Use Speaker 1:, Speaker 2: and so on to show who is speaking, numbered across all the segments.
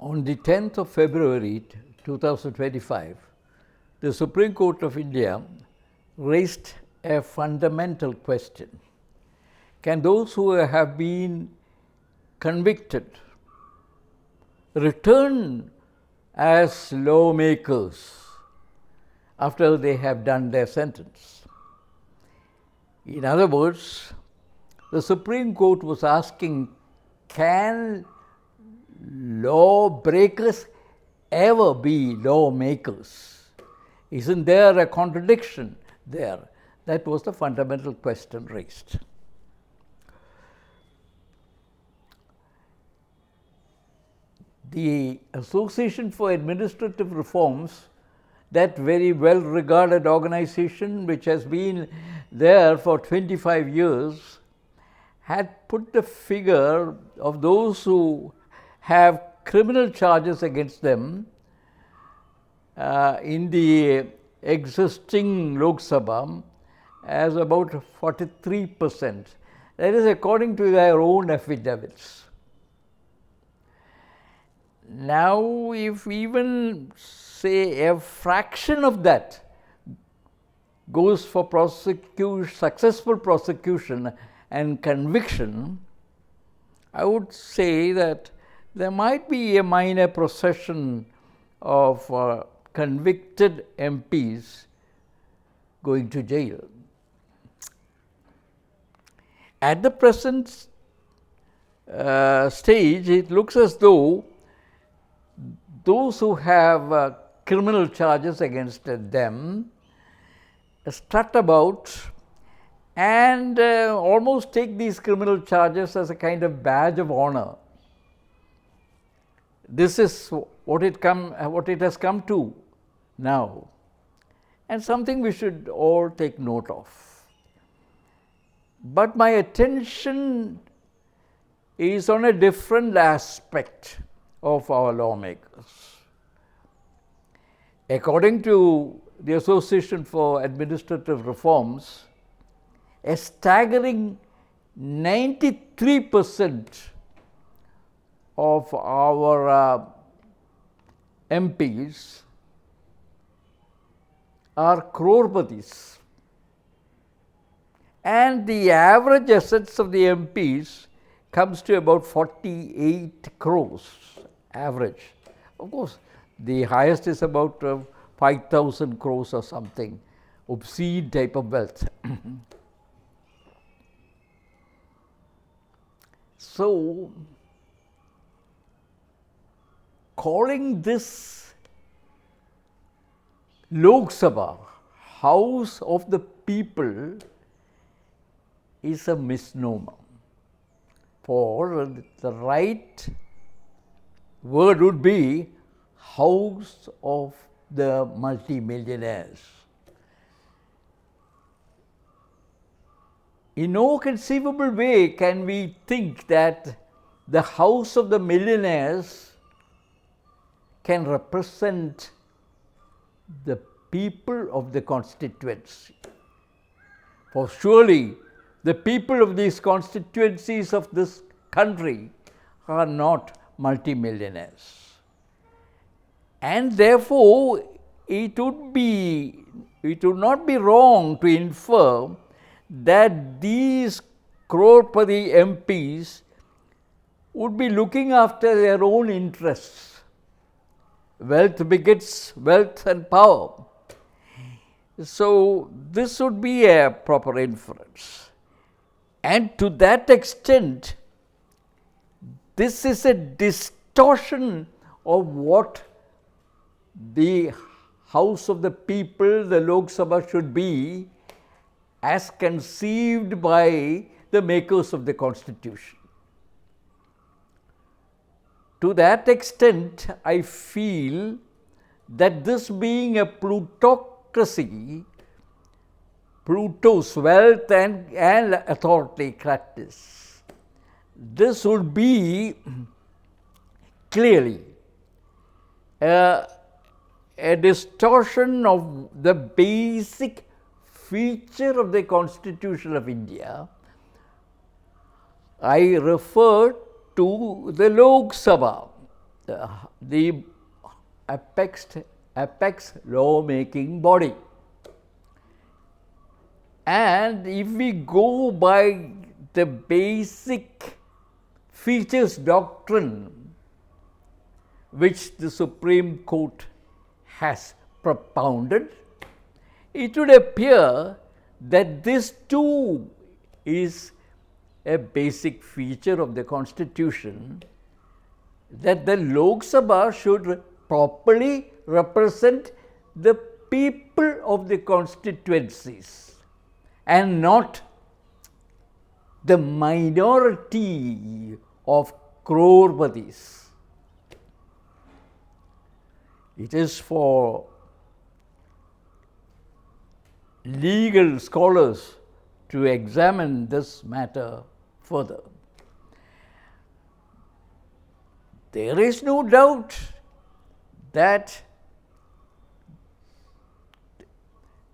Speaker 1: On the 10th of February 2025, the Supreme Court of India raised a fundamental question. Can those who have been convicted return as lawmakers after they have done their sentence? In other words, the Supreme Court was asking, can lawbreakers ever be lawmakers? Isn't there a contradiction there? That was the fundamental question raised. The Association for Administrative Reforms, that very well regarded organization which has been there for 25 years, had put the figure of those who have criminal charges against them in the existing Lok Sabha as about 43%. That is according to their own affidavits. Now, if even say a fraction of that goes for successful prosecution and conviction, I would say that there might be a minor procession of convicted MPs going to jail. At the present stage, it looks as though those who have criminal charges against them strut about and almost take these criminal charges as a kind of badge of honor. This is what it has come to now, and something we should all take note of. But my attention is on a different aspect of our lawmakers. According to the Association for Administrative Reforms, a staggering 93% of our MPs are crorepatис, and the average assets of the MPs comes to about 48 crores average. Of course, the highest is about 5,000 crores or something, obscene type of wealth. So, calling this Lok Sabha House of the People is a misnomer. For the right word would be House of the Multimillionaires. In no conceivable way can we think that the House of the Millionaires can represent the people of the constituency. For surely the people of these constituencies of this country are not multimillionaires. And therefore, it would not be wrong to infer that these crorepati MPs would be looking after their own interests. Wealth begets wealth and power. So, this would be a proper inference. And to that extent, this is a distortion of what the House of the People, the Lok Sabha, should be as conceived by the makers of the Constitution. To that extent, I feel that this being a plutocracy, Pluto's wealth and authority practice, this would be clearly a distortion of the basic feature of the Constitution of India. I refer to the Lok Sabha. the apex lawmaking body. And if we go by the basic features doctrine which the Supreme Court has propounded, it would appear that this too is a basic feature of the Constitution, that the Lok Sabha should properly represent the people of the constituencies and not the minority of crorepathies. It is for legal scholars to examine this matter further. There is no doubt that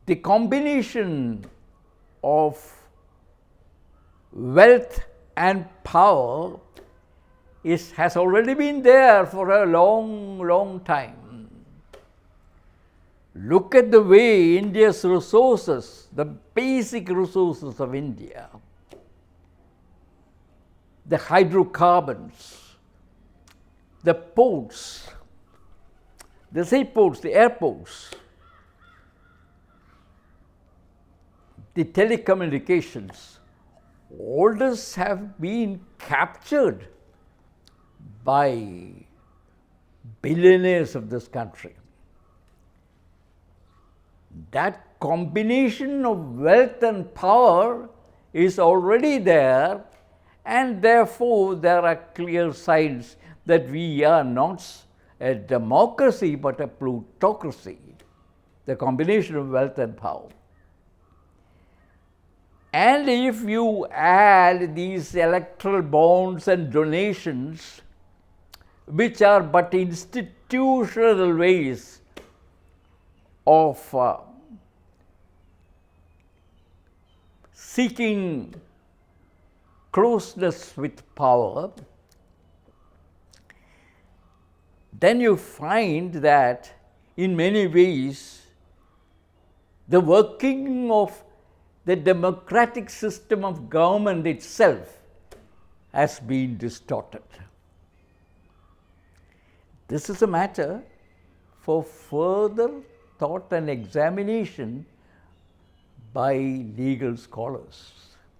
Speaker 1: the combination of wealth and power has already been there for a long time. Look at the way India's resources, the basic resources of India, the hydrocarbons, the ports, the seaports, the airports, the telecommunications, all this have been captured by billionaires of this country. That combination of wealth and power is already there, and therefore there are clear signs that we are not a democracy but a plutocracy, the combination of wealth and power. And if you add these electoral bonds and donations, which are but institutional ways of seeking closeness with power, then you find that in many ways the working of the democratic system of government itself has been distorted. This is a matter for further thought and examination by legal scholars.